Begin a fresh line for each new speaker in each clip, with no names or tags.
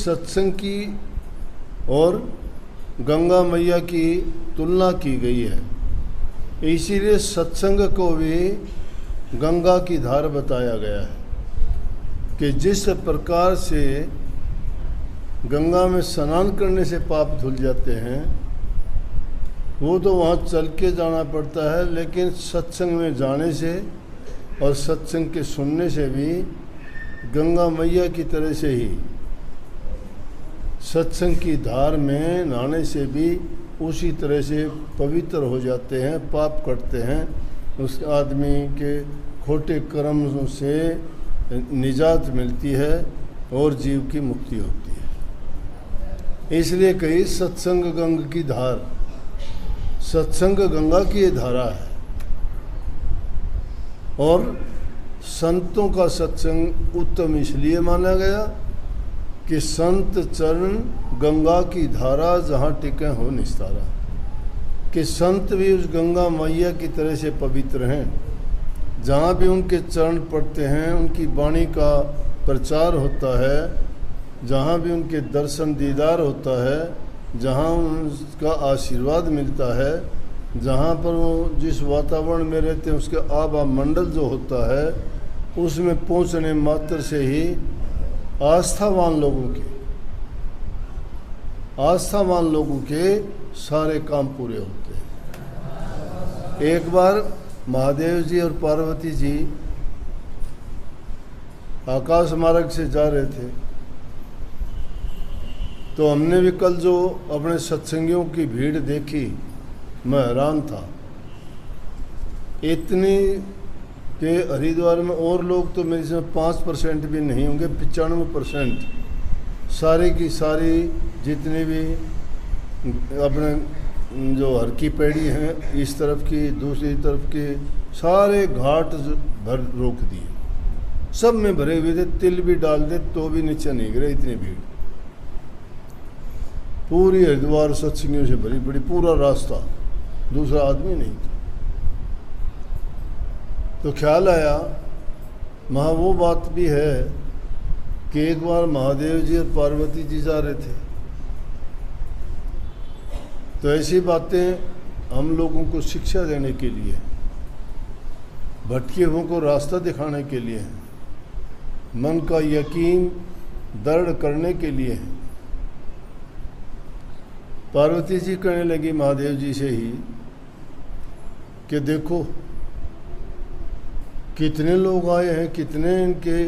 सत्संग की और गंगा मैया की तुलना की गई है। इसीलिए सत्संग को भी गंगा की धार बताया गया है कि जिस प्रकार से गंगा में स्नान करने से पाप धुल जाते हैं, वो तो वहाँ चल के जाना पड़ता है, लेकिन सत्संग में जाने से और सत्संग के सुनने से भी गंगा मैया की तरह से ही सत्संग की धार में नहाने से भी उसी तरह से पवित्र हो जाते हैं, पाप कटते हैं, उस आदमी के खोटे कर्म से निजात मिलती है और जीव की मुक्ति होती है। इसलिए कही सत्संग गंगा की धार, सत्संग गंगा की ये धारा है। और संतों का सत्संग उत्तम इसलिए माना गया कि संत चरण गंगा की धारा जहाँ टिके हो निस्तारा, कि संत भी उस गंगा मैया की तरह से पवित्र हैं। जहाँ भी उनके चरण पड़ते हैं, उनकी वाणी का प्रचार होता है, जहाँ भी उनके दर्शन दीदार होता है, जहाँ उनका आशीर्वाद मिलता है, जहाँ पर वो जिस वातावरण में रहते हैं उसके आभा मंडल जो होता है, उसमें पहुँचने मात्र से ही आस्थावान लोगों के सारे काम पूरे होते हैं। एक बार महादेव जी और पार्वती जी आकाश मार्ग से जा रहे थे, तो हमने भी कल जो अपने सत्संगियों की भीड़ देखी, मैं हैरान था। इतनी के हरिद्वार में और लोग तो मेरे से 5% भी नहीं होंगे, 95% सारी की सारी जितनी भी अपने जो हर की पैड़ी हैं, इस तरफ की दूसरी तरफ के सारे घाट भर रोक दिए, सब में भरे हुए थे। तिल भी डाल दे तो भी नीचे नहीं गिरे, इतनी भीड़। पूरी हरिद्वार सत्संगियों से भरी पड़ी, पूरा रास्ता, दूसरा आदमी नहीं था। तो ख्याल आया वहाँ वो बात भी है कि एक बार महादेव जी और पार्वती जी जा रहे थे, तो ऐसी बातें हम लोगों को शिक्षा देने के लिए, भटके हुओं को रास्ता दिखाने के लिए, मन का यकीन दृढ़ करने के लिए है। पार्वती जी कहने लगी महादेव जी से ही कि देखो कितने लोग आए हैं, कितने इनके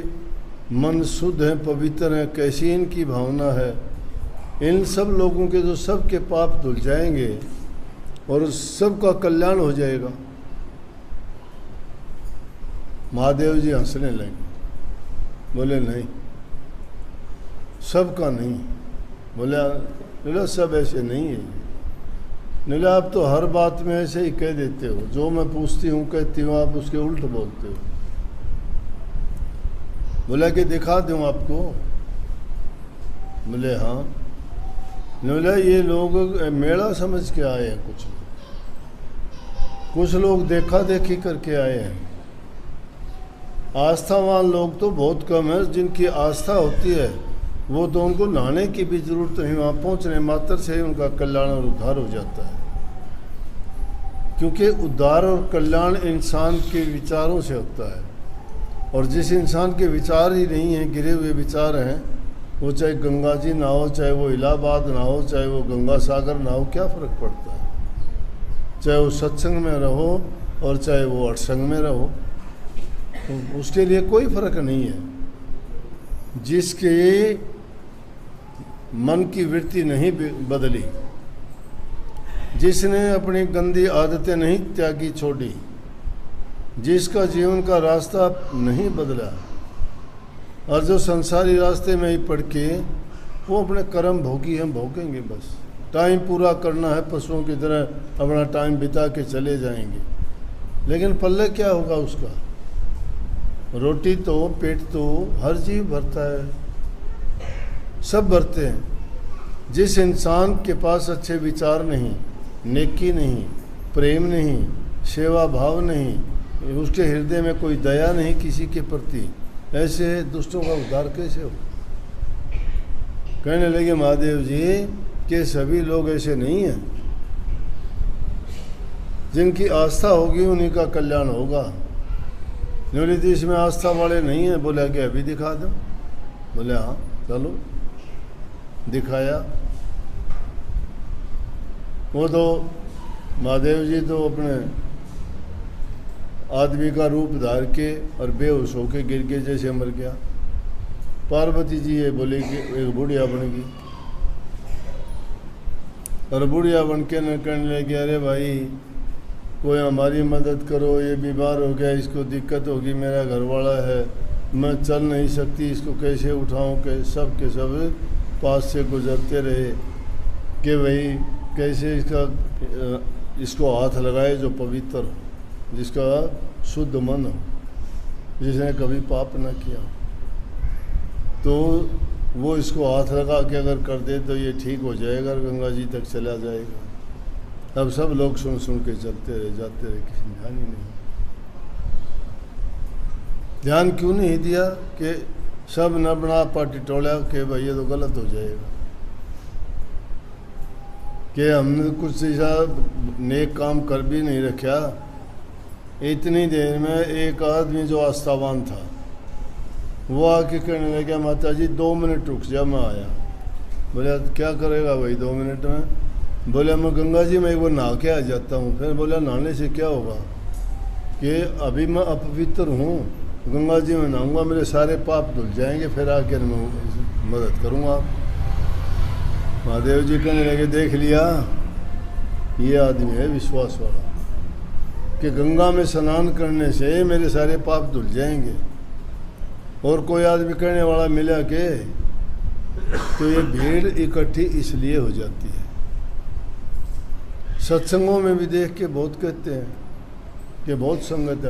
मन शुद्ध हैं, पवित्र हैं, कैसी इनकी भावना है। इन सब लोगों के जो सबके पाप धुल जाएंगे और सबका कल्याण हो जाएगा। महादेव जी हंसने लगे, बोले नहीं, सबका नहीं। बोला सब ऐसे नहीं है। नीला आप तो हर बात में ऐसे ही कह देते हो, जो मैं पूछती हूँ कहती हूँ, आप उसके उल्ट बोलते हो। बोला कि दिखा दूँ आपको? बोले हाँ। बोला ये लोग मेला समझ के आए हैं, कुछ लोग देखा देखी करके आए हैं। आस्थावान लोग तो बहुत कम है, जिनकी आस्था होती है वो तो उनको नहाने की भी जरूरत नहीं, वहाँ पहुँचने मात्र से ही उनका कल्याण और उद्धार हो जाता है। क्योंकि उद्धार और कल्याण इंसान के विचारों से होता है, और जिस इंसान के विचार ही नहीं हैं, गिरे हुए विचार हैं, वो चाहे गंगा जी ना हो, चाहे वो इलाहाबाद ना हो, चाहे वो गंगा सागर ना हो, क्या फ़र्क पड़ता है? चाहे वो सत्संग में रहो और चाहे वो अठसंग में रहो, तो उसके लिए कोई फ़र्क नहीं है। जिसके मन की वृत्ति नहीं बदली, जिसने अपनी गंदी आदतें नहीं त्यागी छोड़ी, जिसका जीवन का रास्ता नहीं बदला, और जो संसारी रास्ते में ही पड़ के वो अपने कर्म भोगी हैं, भोगेंगे। बस टाइम पूरा करना है, पशुओं की तरह अपना टाइम बिता के चले जाएंगे, लेकिन पल्ले क्या होगा उसका? रोटी तो पेट तो हर जीव भरता है, सब भरते हैं। जिस इंसान के पास अच्छे विचार नहीं, नेकी नहीं, प्रेम नहीं, सेवा भाव नहीं, उसके हृदय में कोई दया नहीं किसी के प्रति, ऐसे दुष्टों का उद्धार कैसे हो? कहने लगे महादेव जी कि सभी लोग ऐसे नहीं हैं, जिनकी आस्था होगी उन्हीं का कल्याण होगा। बोले तो इसमें आस्था वाले नहीं हैं। बोला कि अभी दिखा दो। बोले हाँ चलो। दिखाया। वो तो महादेव जी तो अपने आदमी का रूप धार के और बेहोश होके गिर के जैसे मर गया। पार्वती जी ये बोले कि एक बुढ़िया बन गई और बुढ़िया बन के न कहने लगे अरे भाई कोई हमारी मदद करो, ये बीमार हो गया, इसको दिक्कत होगी, मेरा घरवाला है, मैं चल नहीं सकती, इसको कैसे उठाऊं। के सब पास से गुजरते रहे कि भाई कैसे इसको हाथ लगाए जो पवित्र हो, जिसका शुद्ध मन हो, जिसने कभी पाप न किया। तो वो इसको हाथ लगा के अगर कर दे तो ये ठीक हो जाएगा और गंगा जी तक चला जाएगा। अब सब लोग सुन के चलते रहे, जाते रहे, किसी ने ध्यान ही नहीं। ध्यान क्यों नहीं दिया कि सब न बना पार्टी टोला कि भाई ये तो गलत हो जाएगा, कि हमने कुछ ऐसा नेक काम कर भी नहीं रखा। इतनी देर में एक आदमी जो आस्थावान था वो आके कहने लगा माता जी 2 मिनट रुक जा, मैं आया। बोले क्या करेगा भाई 2 मिनट में? बोले मैं गंगा जी में एक बार नहा के आ जाता हूँ। फिर बोला नहाने से क्या होगा कि अभी मैं अपवित्र हूँ, गंगा जी में नहाऊंगा, मेरे सारे पाप धुल जाएंगे, फिर आकर मैं मदद करूँगा। महादेव जी कहने लगे देख लिया, ये आदमी है विश्वास वाला कि गंगा में स्नान करने से मेरे सारे पाप धुल जाएंगे। और कोई आदमी कहने वाला मिला के तो ये भीड़ इकट्ठी इसलिए हो जाती है। सत्संगों में भी देख के बहुत कहते हैं कि बहुत संगत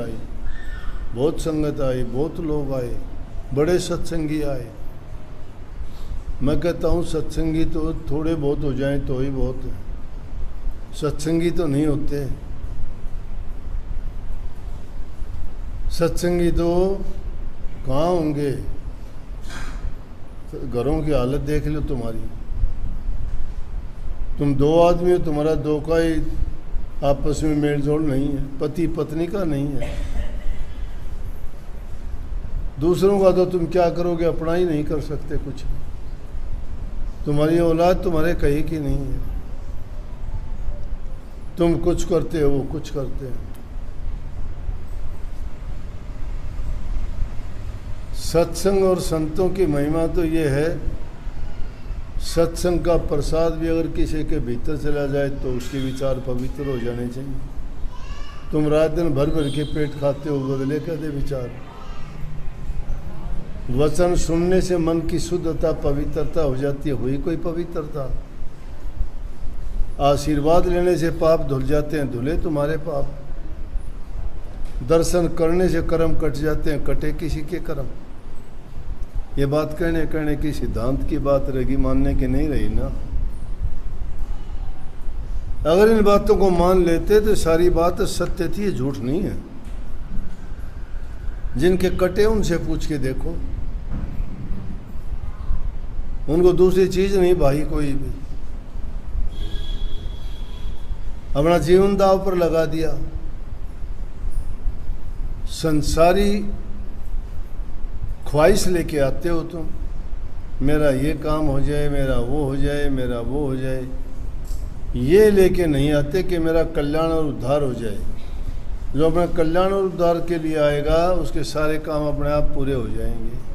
आई, बहुत लोग आए, बड़े सत्संगी आए। मैं कहता हूँ सत्संगी तो थोड़े बहुत हो जाएं तो ही बहुत है, सत्संगी तो नहीं होते। सत्संगी तो कहाँ होंगे? घरों की हालत देख लो तुम्हारी। तुम 2 आदमी हो, तुम्हारा 2 का ही आपस में मेल जोल नहीं है, पति पत्नी का नहीं है। दूसरों का तो तुम क्या करोगे, अपना ही नहीं कर सकते कुछ। तुम्हारी औलाद तुम्हारे कहीं की नहीं है, तुम कुछ करते हो वो कुछ करते हैं। सत्संग और संतों की महिमा तो ये है, सत्संग का प्रसाद भी अगर किसी के भीतर चला जाए तो उसके विचार पवित्र हो जाने चाहिए। तुम रात दिन भर के पेट खाते हो, बदले क्या दे विचार। वचन सुनने से मन की शुद्धता पवित्रता हो जाती है, हुई कोई पवित्रता। आशीर्वाद लेने से पाप धुल जाते हैं, धुले तुम्हारे पाप। दर्शन करने से कर्म कट जाते हैं, कटे किसी के कर्म। ये बात कहने की सिद्धांत की बात रहेगी, मानने की नहीं रही ना। अगर इन बातों को मान लेते तो सारी बात सत्य थी, ये झूठ नहीं है। जिनके कटे उनसे पूछ के देखो, उनको दूसरी चीज नहीं भाई कोई भी। अपना जीवन दाव पर लगा दिया, संसारी ख्वाहिश लेके आते हो तुम, मेरा ये काम हो जाए, मेरा वो हो जाए, मेरा वो हो जाए। ये लेके नहीं आते कि मेरा कल्याण और उद्धार हो जाए। जो अपने कल्याण और उद्धार के लिए आएगा उसके सारे काम अपने आप पूरे हो जाएंगे।